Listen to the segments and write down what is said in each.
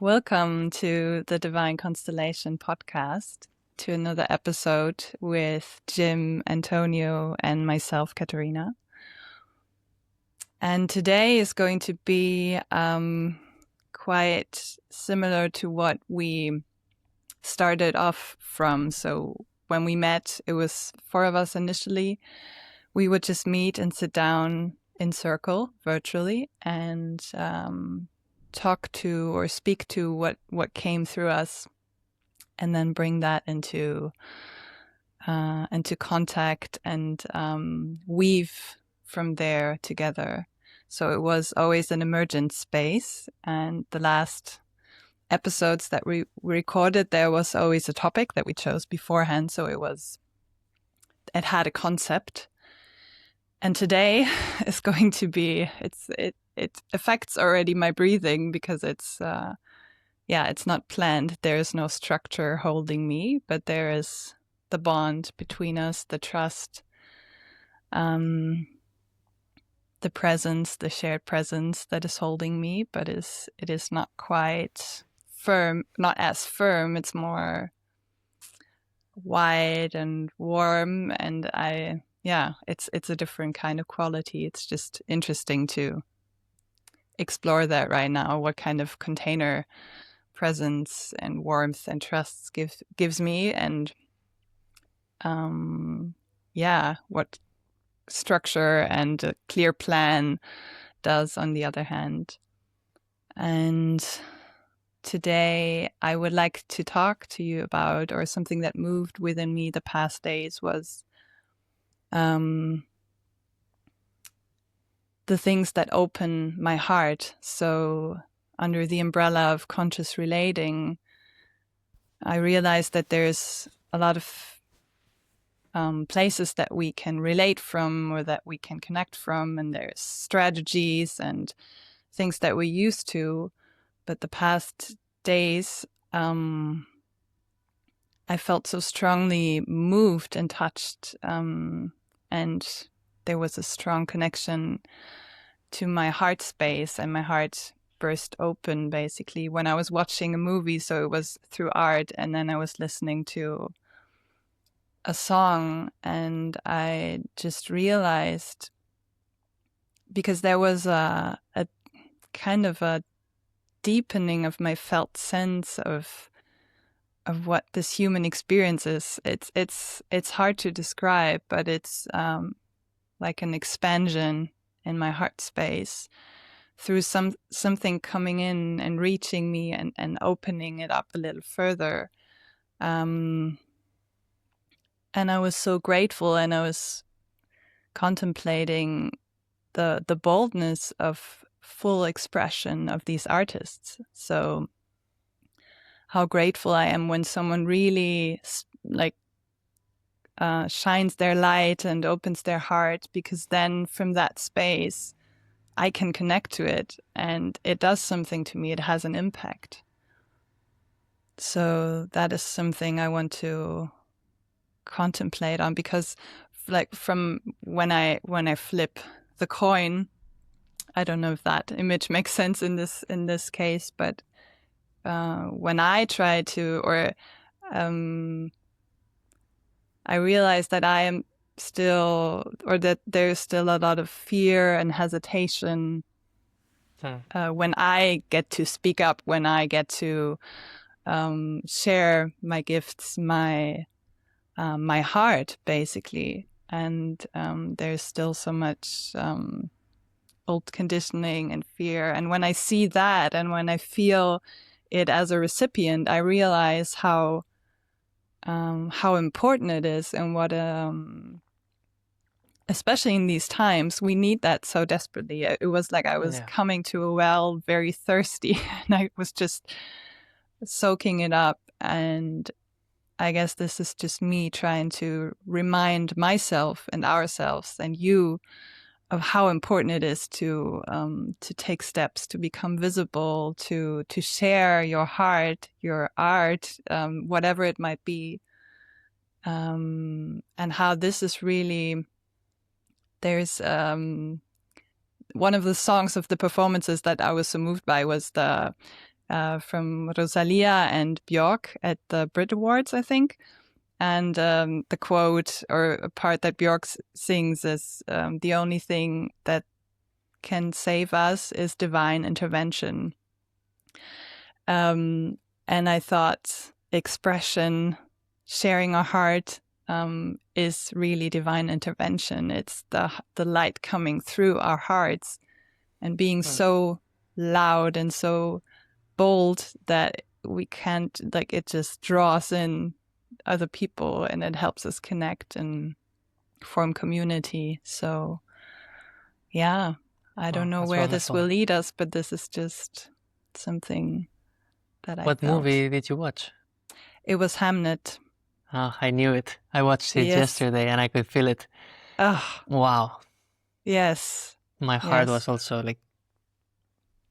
Welcome to the Divine Constellation podcast, to another episode with Jim, Antonio, and myself, Katharina. And today is going to be quite similar to what we started off from. So when we met, it was 4 of us initially. We would just meet and sit down in circle virtually and talk to or speak to what came through us, and then bring that into contact and weave from there together. So it was always an emergent space, and the last episodes that we recorded, there was always a topic that we chose beforehand. So it had a concept. And today is going to be, it affects already my breathing because it's not planned. There is no structure holding me, but there is the bond between us, the trust, the presence, the shared presence that is holding me, but it is not quite firm, not as firm. It's more wide and warm, and it's a different kind of quality. It's just interesting to explore that right now, what kind of container presence and warmth and trust gives me, and what structure and a clear plan does on the other hand. And today I would like to talk to you about, or something that moved within me the past days, was the things that open my heart. So under the umbrella of conscious relating, I realized that there's a lot of places that we can relate from, or that we can connect from, and there's strategies and things that we're used to. But the past days, I felt so strongly moved and touched, and there was a strong connection to my heart space, and my heart burst open basically when I was watching a movie. So it was through art, and then I was listening to a song, and I just realized, because there was a kind of a deepening of my felt sense of what this human experience is. It's hard to describe, but it's like an expansion in my heart space through something coming in and reaching me and opening it up a little further. And I was so grateful, and I was contemplating the boldness of full expression of these artists. So how grateful I am when someone really shines their light and opens their heart, because then from that space I can connect to it, and it does something to me. It has an impact. So that is something I want to contemplate on, because like from when I flip the coin, I don't know if that image makes sense in this case, but when I try to, or I realize that I am still, or that there's still a lot of fear and hesitation when I get to speak up, when I get to share my gifts, my heart, basically. And there's still so much old conditioning and fear. And when I see that, and when I feel it as a recipient, I realize how important it is, and what especially in these times, we need that so desperately. It was like I was coming to a well, very thirsty, and I was just soaking it up. And I guess this is just me trying to remind myself and ourselves and you of how important it is to take steps, to become visible, to share your heart, your art, whatever it might be, and how this is really. There's one of the songs of the performances that I was so moved by was the from Rosalia and Björk at the Brit Awards, I think. And the quote or a part that Björk sings is, the only thing that can save us is divine intervention. And I thought expression, sharing our heart, is really divine intervention. It's the light coming through our hearts and being so loud and so bold that we can't, like, it just draws in other people and it helps us connect and form community. So yeah, I don't know where this will lead us, but this is just something that I felt. What movie did you watch? It was Hamnet. Oh, I knew it. I watched it yesterday and I could feel it. Oh, wow. Yes. My heart was also like,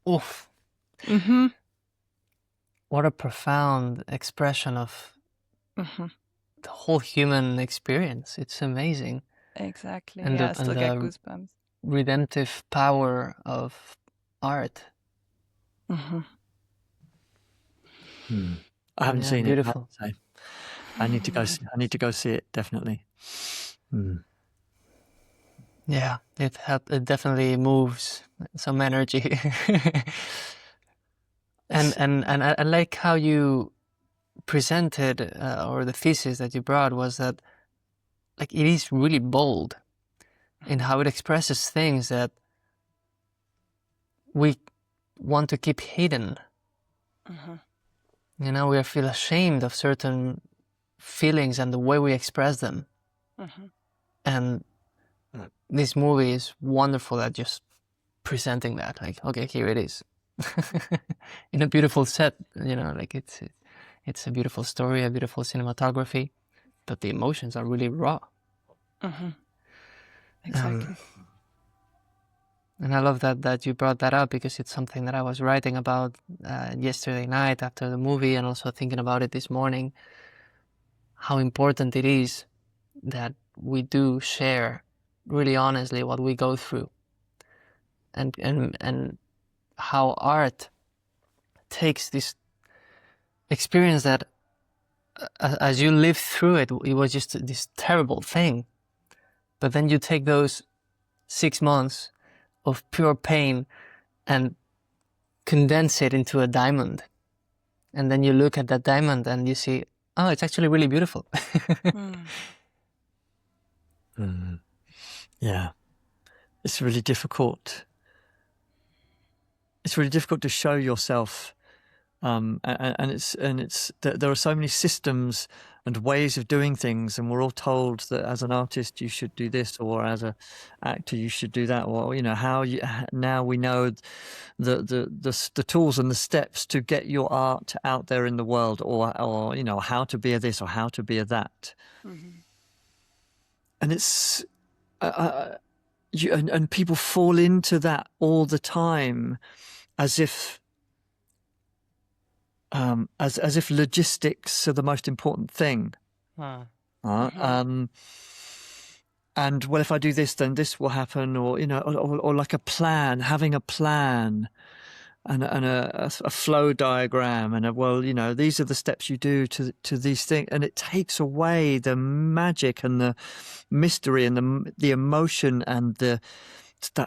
oof. Mm-hmm. What a profound expression of the whole human experience. It's amazing. Exactly. And I still get goosebumps. Redemptive power of art. I haven't seen beautiful. it. I need to go. I need to go see it definitely. Yeah, it definitely moves some energy. and I like how you presented, or the thesis that you brought was that, like, it is really bold in how it expresses things that we want to keep hidden. You know, we feel ashamed of certain feelings and the way we express them. And this movie is wonderful at just presenting that. Like, okay, here it is. In a beautiful set, you know, like it's a beautiful story, a beautiful cinematography, but the emotions are really raw. Exactly. And I love that you brought that up, because it's something that I was writing about yesterday night after the movie, and also thinking about it this morning, how important it is that we do share really honestly what we go through, and how art takes this experience that as you live through it, it was just this terrible thing, but then you take those 6 months of pure pain and condense it into a diamond, and then you look at that diamond and you see, oh, it's actually really beautiful. Yeah, it's really difficult. It's really difficult to show yourself, and it's there are so many systems and ways of doing things, and we're all told that as an artist you should do this, or as an actor you should do that, or now we know the tools and the steps to get your art out there in the world, or how to be a this or how to be a that. And it's and people fall into that all the time, as if as if logistics are the most important thing. And well, if I do this, then this will happen, or or like a plan, having a plan, and a flow diagram, and these are the steps you do to these things, and it takes away the magic and the mystery and the emotion and that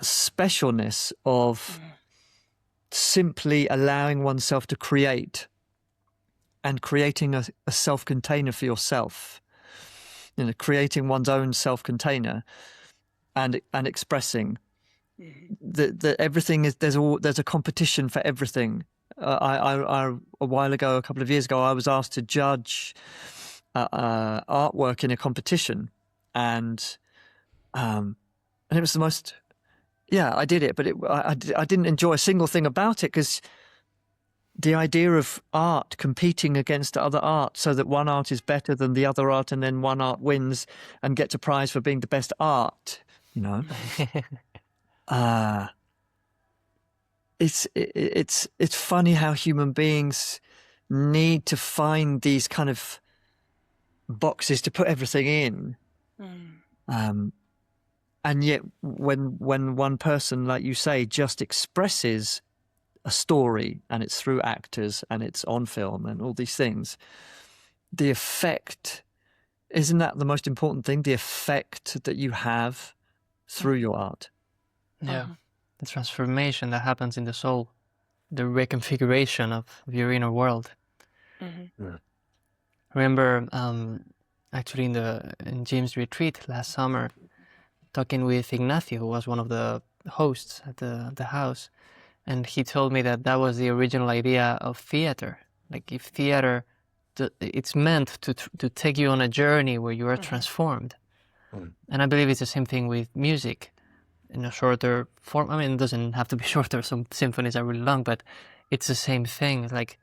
specialness of simply allowing oneself to create, and creating a self-container for yourself, creating one's own self-container, and expressing that everything is, there's a competition for everything. A while ago, a couple of years ago, I was asked to judge artwork in a competition, and it was the most, I did it, but I didn't enjoy a single thing about it, because the idea of art competing against other art so that one art is better than the other art, and then one art wins and gets a prize for being the best art, it's funny how human beings need to find these kind of boxes to put everything in. And yet when one person, like you say, just expresses a story, and it's through actors, and it's on film, and all these things, the effect, isn't that the most important thing? The effect that you have through your art. Yeah, the transformation that happens in the soul, the reconfiguration of your inner world. Mm-hmm. Remember, actually in Jim's retreat last summer, talking with Ignacio, who was one of the hosts at the house, and he told me that was the original idea of theater. Like, if theater, it's meant to take you on a journey where you are transformed. And I believe it's the same thing with music, in a shorter form. I mean, it doesn't have to be shorter. Some symphonies are really long, but it's the same thing. Like,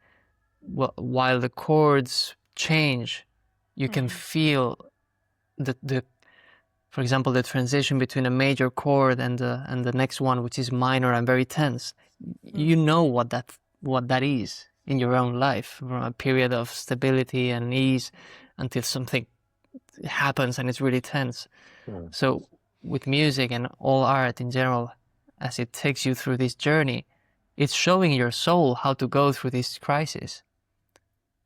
while the chords change, you can feel the for example, the transition between a major chord and the next one, which is minor and very tense. You know what that is in your own life, from a period of stability and ease until something happens and it's really tense. So with music and all art in general, as it takes you through this journey, it's showing your soul how to go through this crisis.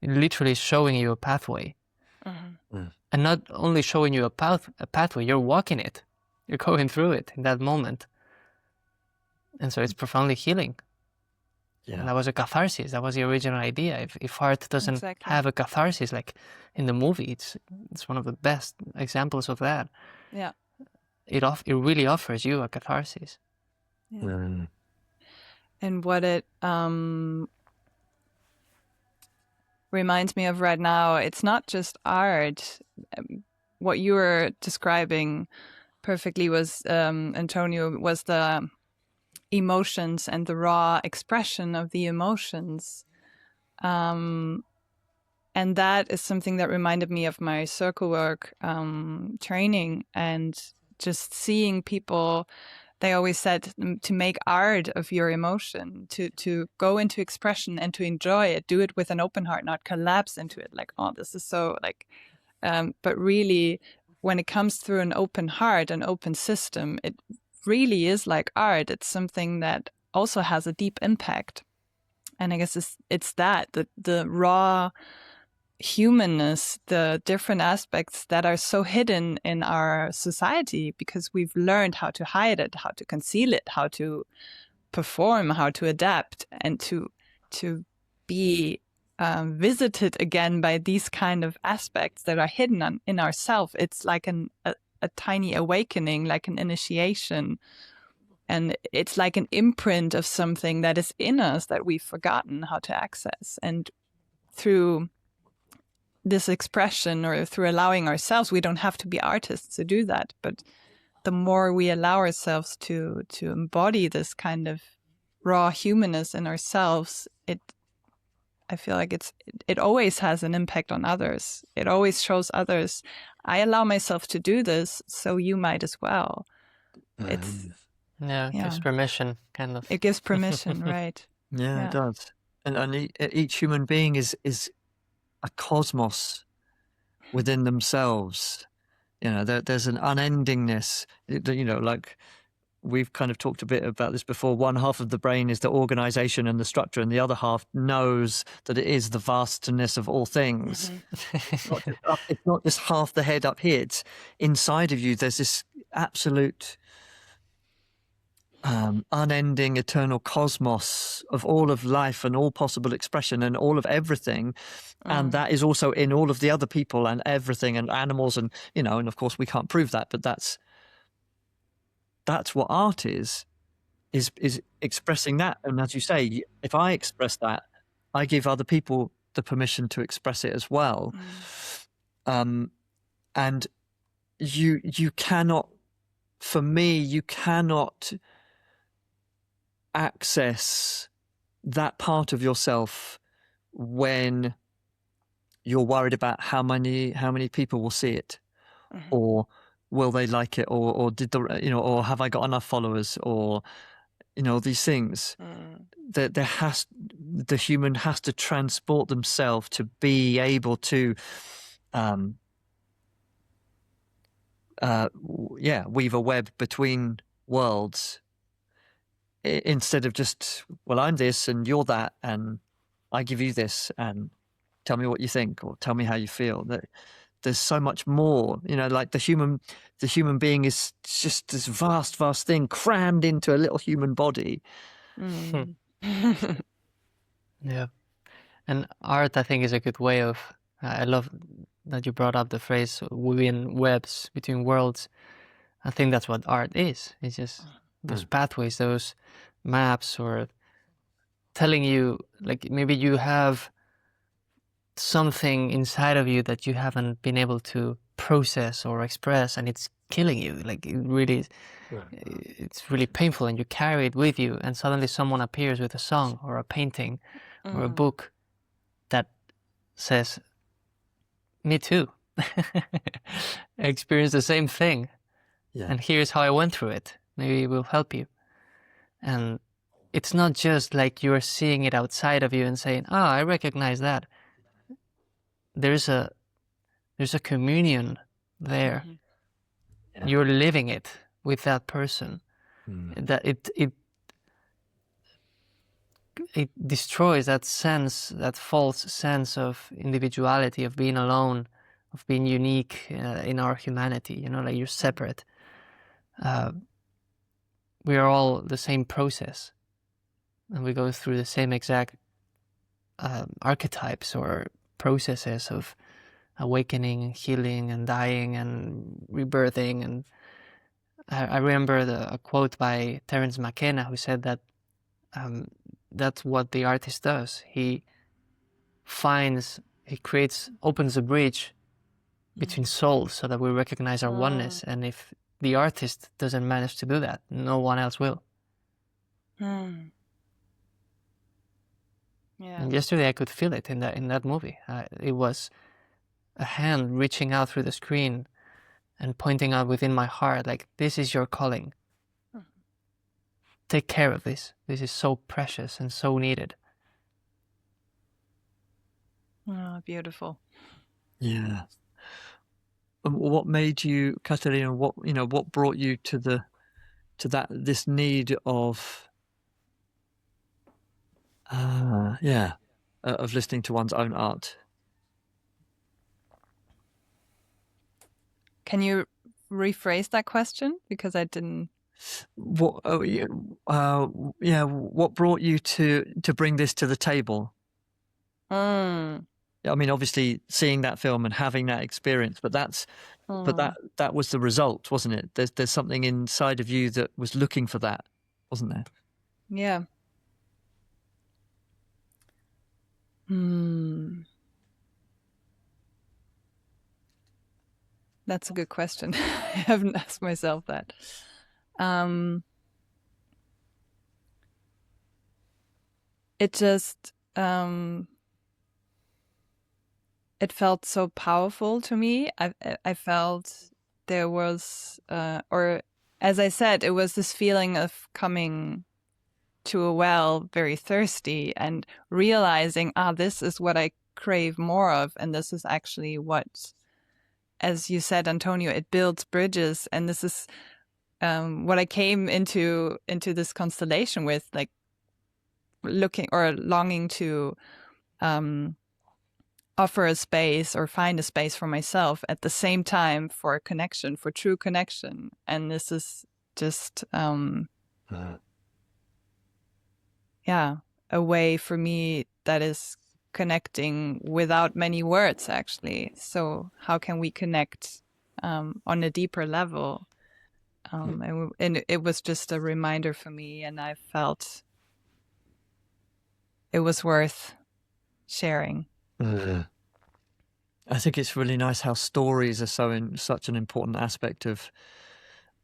It literally is showing you a pathway. And not only showing you a pathway, you're walking it. You're going through it in that moment. And so it's profoundly healing. Yeah. And that was a catharsis. That was the original idea. If art doesn't have a catharsis, like in the movie, it's one of the best examples of that. Yeah. It really offers you a catharsis. Yeah. And what it reminds me of right now, it's not just art. What you were describing perfectly was, Antonio, was the emotions and the raw expression of the emotions. And that is something that reminded me of my circle work training, and just seeing people. They always said to make art of your emotion, to go into expression and to enjoy it. Do it with an open heart, not collapse into it like, oh, this is so like, but really, when it comes through an open heart, an open system, it really is like art. It's something that also has a deep impact. And I guess it's that, the raw humanness, the different aspects that are so hidden in our society because we've learned how to hide it, how to conceal it, how to perform, how to adapt, and to be visited again by these kind of aspects that are hidden in ourselves. It's like a tiny awakening, like an initiation. And it's like an imprint of something that is in us that we've forgotten how to access. And through this expression, or through allowing ourselves, we don't have to be artists to do that, but the more we allow ourselves to embody this kind of raw humanness in ourselves, I feel like it always has an impact on others. It always shows others, I allow myself to do this, so you might as well. It gives permission, kind of. It gives permission, right? Yeah, it does. And each human being is a cosmos within themselves. There's an unendingness. Like we've kind of talked a bit about this before. One half of the brain is the organization and the structure, and the other half knows that it is the vastness of all things. It's not just half the head up here. It's inside of you. There's this absolute unending, eternal cosmos of all of life and all possible expression and all of everything. And that is also in all of the other people and everything and animals and of course we can't prove that, but that's what art is expressing that. And as you say, if I express that, I give other people the permission to express it as well. And you cannot, for me, you cannot access that part of yourself when you're worried about how many people will see it, or will they like it, or did or have I got enough followers, or these things. That the human has to transport themselves to be able to weave a web between worlds instead of just, well, I'm this and you're that, and I give you this, and tell me what you think, or tell me how you feel. That there's so much more, like the human being is just this vast thing crammed into a little human body. Mm. Yeah. And art, I think, is a good way of, I love that you brought up the phrase weaving webs between worlds. I think that's what art is. It's just those pathways, those maps, or telling you, like, maybe you have something inside of you that you haven't been able to process or express, and it's killing you. Like, it's really painful, and you carry it with you, and suddenly someone appears with a song or a painting or a book that says, me too. I experienced the same thing. Yeah. And here's how I went through it. Maybe it will help you. And it's not just like you're seeing it outside of you and saying, I recognize that. There's a communion there. Yeah. You're living it with that person. That it destroys that sense, that false sense of individuality, of being alone, of being unique in our humanity. Like you're separate. We are all the same process, and we go through the same exact archetypes or processes of awakening and healing and dying and rebirthing. And I remember a quote by Terence McKenna, who said that that's what the artist does. He opens a bridge between souls so that we recognize our oneness. And if the artist doesn't manage to do that, no one else will. Yeah. And yesterday I could feel it in that movie. It was a hand reaching out through the screen and pointing out within my heart, like, this is your calling. Take care of this. This is so precious and so needed. Oh, beautiful. Yeah. What made you, Katharina? What brought you to this need of of listening to one's own art? Can you rephrase that question, because I didn't? What brought you to bring this to the table? I mean, obviously seeing that film and having that experience, but that was the result, wasn't it? There's something inside of you that was looking for that, wasn't there? Yeah. That's a good question. I haven't asked myself that. It just it felt so powerful to me. I felt there was, or as I said, it was this feeling of coming to a well very thirsty and realizing, this is what I crave more of, and this is actually what, as you said, Antonio, it builds bridges, and this is what I came into this constellation with, like looking or longing to offer a space or find a space for myself at the same time for connection, for true connection. And this is just a way for me that is connecting without many words, actually. So how can we connect on a deeper level? And it was just a reminder for me, and I felt it was worth sharing. I think it's really nice how stories are such an important aspect of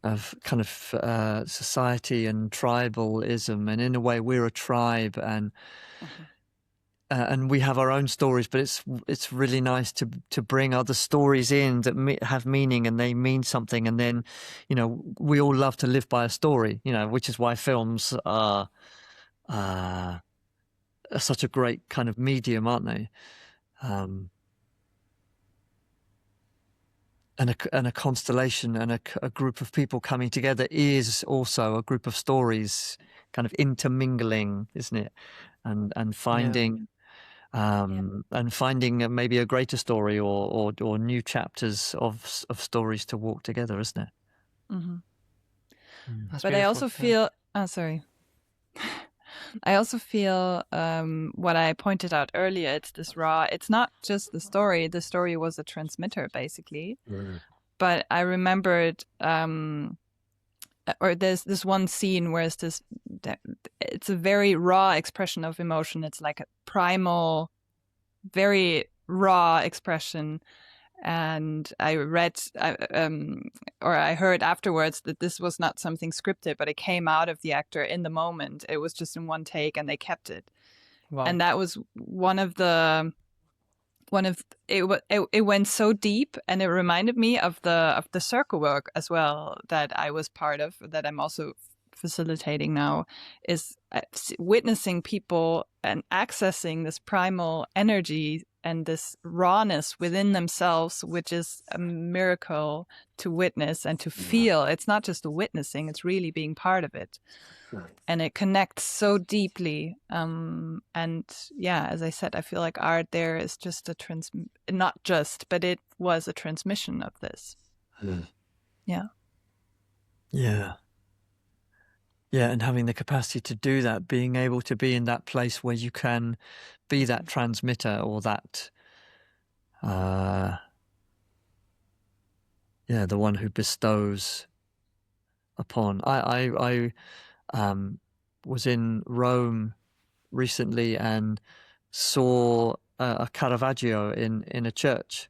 kind of society and tribalism, and in a way we're a tribe, and we have our own stories, but it's really nice to bring other stories in that have meaning, and they mean something, and then we all love to live by a story, which is why films are such a great kind of medium, aren't they? And a constellation and a group of people coming together is also a group of stories kind of intermingling, isn't it? And finding and finding maybe a greater story or new chapters of stories to walk together, isn't it? Mm-hmm. That's But beautiful. I also feel, sorry. I also feel what I pointed out earlier, it's this raw, it's not just the story. The story was a transmitter, basically. But I remembered, or there's this one scene where it's a very raw expression of emotion. It's like a primal, very raw expression. And I read, or I heard afterwards that this was not something scripted, but it came out of the actor in the moment. It was just in one take, and they kept it. Wow. And that was it went so deep, and it reminded me of the circle work as well that I was part of, that I'm also facilitating now, is witnessing people and accessing this primal energy and this rawness within themselves, which is a miracle to witness and to feel. It's not just a witnessing, it's really being part of it. And it connects so deeply. And yeah, as I said, I feel like art there is just not just, but it was a transmission of this. Yeah. Yeah. Yeah, and having the capacity to do that, being able to be in that place where you can be that transmitter or that, the one who bestows upon. I was in Rome recently and saw a Caravaggio in a church.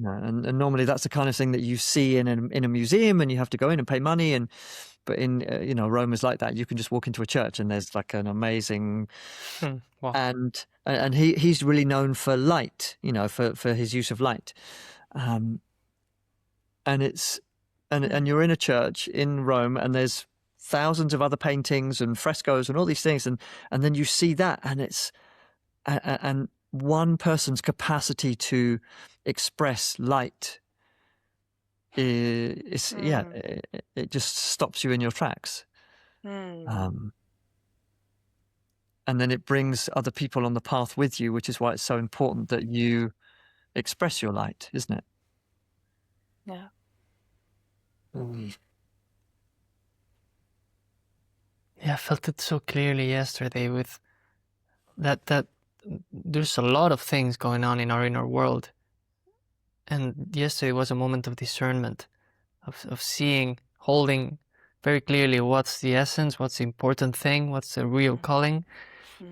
And normally that's the kind of thing that you see in a museum, and you have to go in and pay money. But in Rome is like that. You can just walk into a church and there's like an amazing, Wow. and he's really known for light, for his use of light, and you're in a church in Rome, and there's thousands of other paintings and frescoes and all these things, and then you see that, and it's and one person's capacity to express light it just stops you in your tracks. And then it brings other people on the path with you, which is why it's so important that you express your light, isn't it? Yeah. Yeah, I felt it so clearly yesterday with that there's a lot of things going on in our inner world. And yesterday was a moment of discernment, of seeing, holding very clearly what's the essence, what's the important thing, what's the real calling,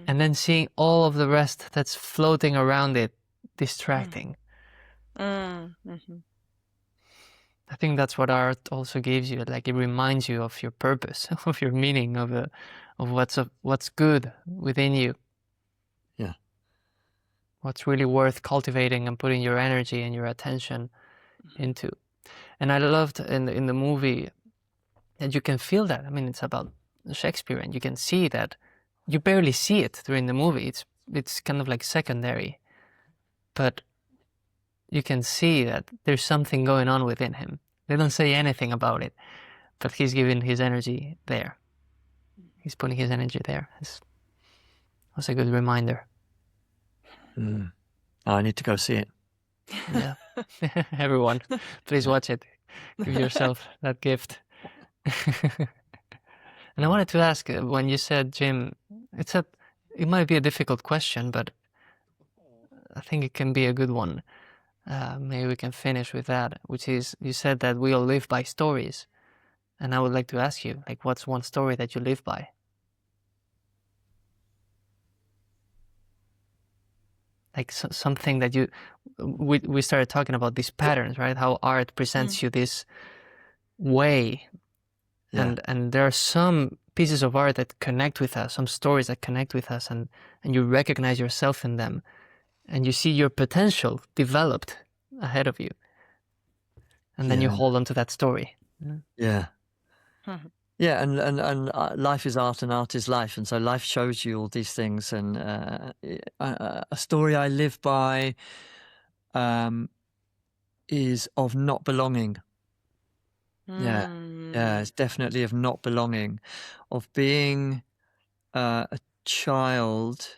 and then seeing all of the rest that's floating around it, distracting. Mm-hmm. I think that's what art also gives you. Like, it reminds you of your purpose, of your meaning, of what's good within you. Yeah. What's really worth cultivating and putting your energy and your attention into. And I loved in the movie that you can feel that. I mean, it's about Shakespeare, and you can see that. You barely see it during the movie. It's kind of like secondary, but you can see that there's something going on within him. They don't say anything about it, but he's giving his energy there. He's putting his energy there. That's a good reminder. I need to go see it. Yeah. Everyone, please watch it. Give yourself that gift. And I wanted to ask, when you said, Jim, it might be a difficult question, but I think it can be a good one. Maybe we can finish with that, which is, you said that we all live by stories. And I would like to ask you, like, what's one story that you live by? Like something that we started talking about these patterns, right? How art presents you this way. Yeah. And there are some pieces of art that connect with us, some stories that connect with us, and you recognize yourself in them, and you see your potential developed ahead of you. And then you hold on to that story. Yeah. Yeah, and life is art and art is life, and so life shows you all these things. And a story I live by is of not belonging. Yeah, it's definitely of not belonging, of being a child,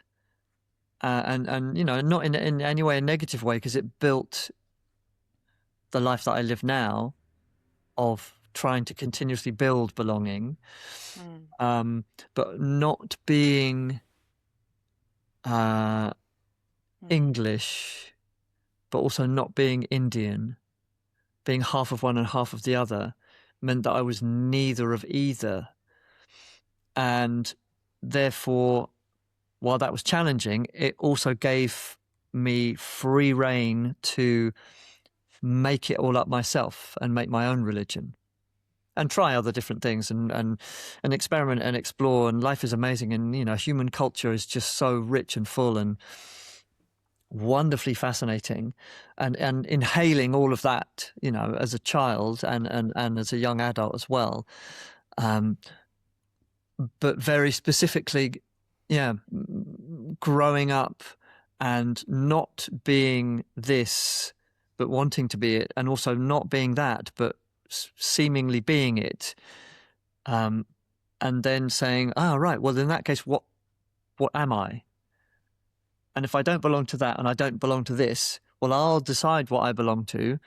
and you know, not in any way a negative way, because it built the life that I live now, of trying to continuously build belonging, but not being English, but also not being Indian, being half of one and half of the other, meant that I was neither of either. And therefore, while that was challenging, it also gave me free rein to make it all up myself and make my own religion and try other different things and experiment and explore. And life is amazing. And, you know, human culture is just so rich and full and wonderfully fascinating, and inhaling all of that, you know, as a child and as a young adult as well. But very specifically, growing up and not being this, but wanting to be it, and also not being that, but seemingly being it, and then saying, right, well, in that case, what am I? And if I don't belong to that and I don't belong to this, well, I'll decide what I belong to,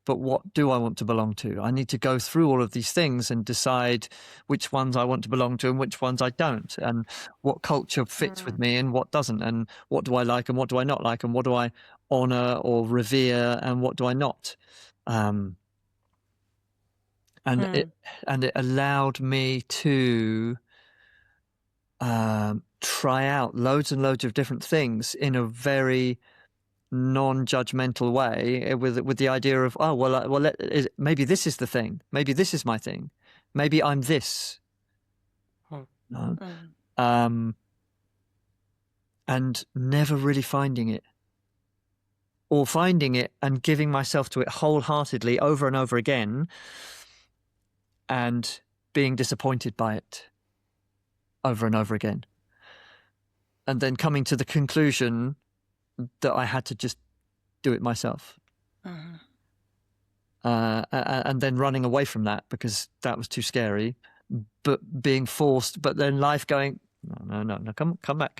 but what do I want to belong to? I need to go through all of these things and decide which ones I want to belong to and which ones I don't, and what culture fits with me and what doesn't, and what do I like and what do I not like, and what do I honor or revere and what do I not. And it allowed me to try out loads and loads of different things in a very non-judgmental way, with the idea of, maybe this is the thing, maybe this is my thing, maybe I'm this. And never really finding it, or finding it and giving myself to it wholeheartedly over and over again, and being disappointed by it over and over again, and then coming to the conclusion that I had to just do it myself. And then running away from that because that was too scary, but being forced, but then life going, no, come back.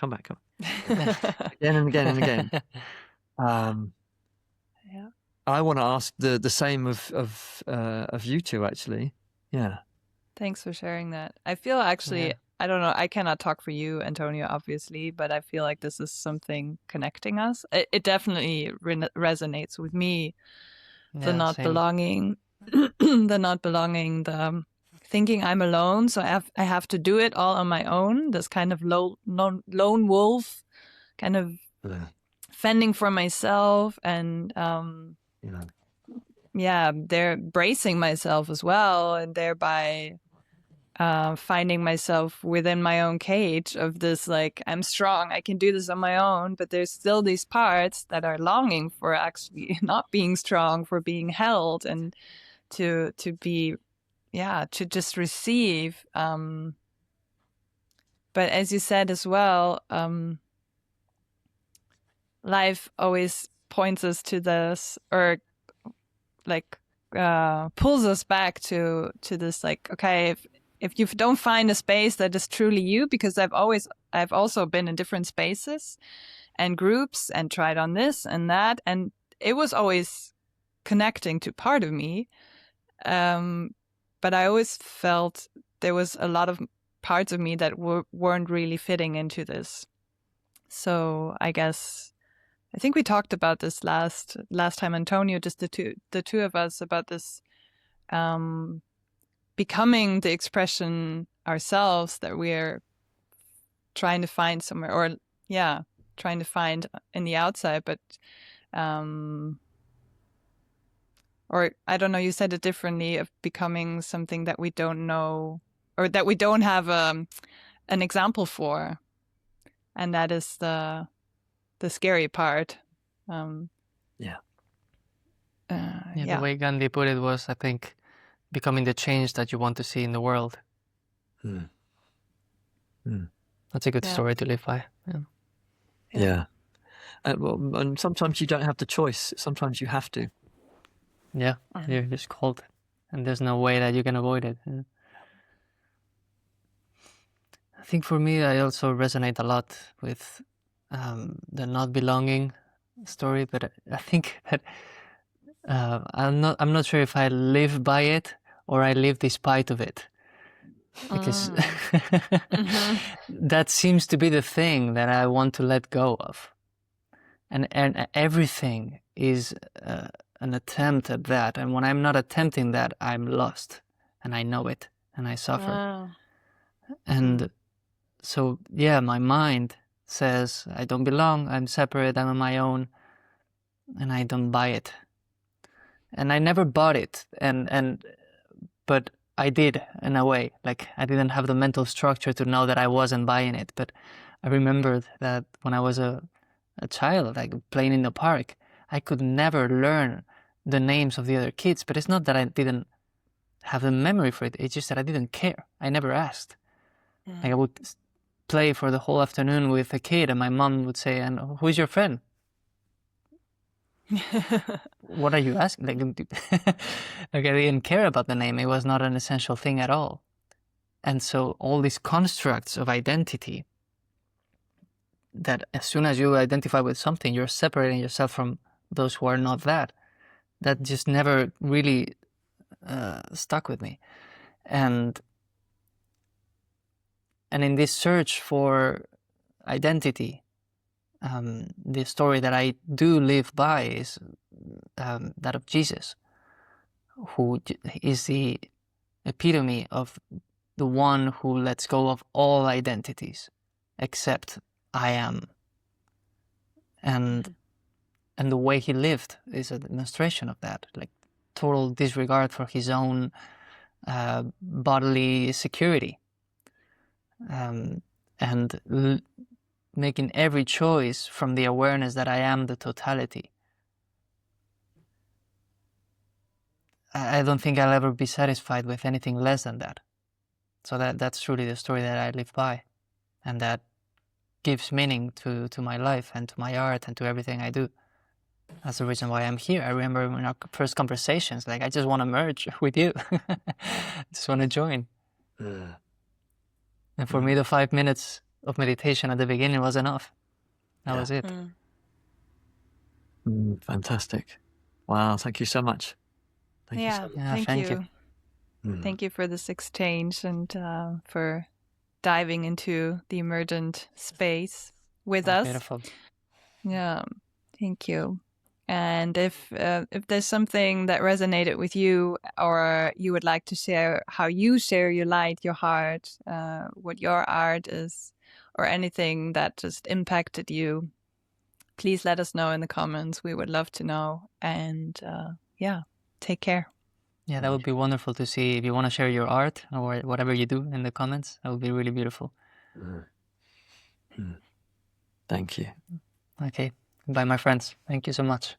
Again and again and again. I want to ask the same of you two, actually. Yeah. Thanks for sharing that. I feel actually, I don't know, I cannot talk for you, Antonio, obviously, but I feel like this is something connecting us. It definitely resonates with me. The not belonging, the thinking I'm alone, so I have to do it all on my own. This kind of lone wolf, kind of fending for myself, and they're bracing myself as well, and thereby finding myself within my own cage of this, like, I'm strong, I can do this on my own, but there's still these parts that are longing for actually not being strong, for being held, and to be, to just receive. But as you said as well, life always points us to this, or like pulls us back to this, like, okay, if you don't find a space that is truly you, because I've also been in different spaces and groups and tried on this and that, and it was always connecting to part of me, but I always felt there was a lot of parts of me that weren't really fitting into this. So I think we talked about this last time, Antonio, just the two of us, about this becoming the expression ourselves that we're trying to find somewhere, or trying to find in the outside, but or I don't know, you said it differently, of becoming something that we don't know, or that we don't have an example for, and that is the scary part. The way Gandhi put it was, I think, becoming the change that you want to see in the world. That's a good story to live by. And sometimes you don't have the choice. Sometimes you have to. You're just called, and there's no way that you can avoid it. I think for me, I also resonate a lot with the not belonging story, but I think that I'm not sure if I live by it or I live despite of it, because that seems to be the thing that I want to let go of, and everything is an attempt at that, and when I'm not attempting that, I'm lost, and I know it, and I suffer, and so yeah, my mind says I don't belong, I'm separate, I'm on my own, and I don't buy it. And I never bought it, but I did in a way. Like, I didn't have the mental structure to know that I wasn't buying it, but I remembered that when I was a child, like playing in the park, I could never learn the names of the other kids, but it's not that I didn't have the memory for it, it's just that I didn't care. I never asked. Like, I would play for the whole afternoon with a kid, and my mom would say, "And who's your friend?" What are you asking? Like, I didn't care about the name. It was not an essential thing at all. And so all these constructs of identity, that as soon as you identify with something, you're separating yourself from those who are not that just never really stuck with me. And in this search for identity, the story that I do live by is that of Jesus, who is the epitome of the one who lets go of all identities except I am. And the way he lived is a demonstration of that, like total disregard for his own bodily security, and making every choice from the awareness that I am the totality. I don't think I'll ever be satisfied with anything less than that. So that's truly the story that I live by, and that gives meaning to my life and to my art and to everything I do. That's the reason why I'm here. I remember in our first conversations, like, I just want to merge with you. I just want to join. And for me, the 5 minutes of meditation at the beginning was enough. That was it. Fantastic. Wow, thank you so much. Thank you so much. Yeah, thank you. Thank you for this exchange and for diving into the emergent space with us. Beautiful. Yeah, thank you. And if there's something that resonated with you, or you would like to share how you share your light, your heart, what your art is, or anything that just impacted you, please let us know in the comments. We would love to know. And take care. Yeah, that would be wonderful to see. If you want to share your art or whatever you do in the comments, that would be really beautiful. Thank you. Okay. Bye, my friends. Thank you so much.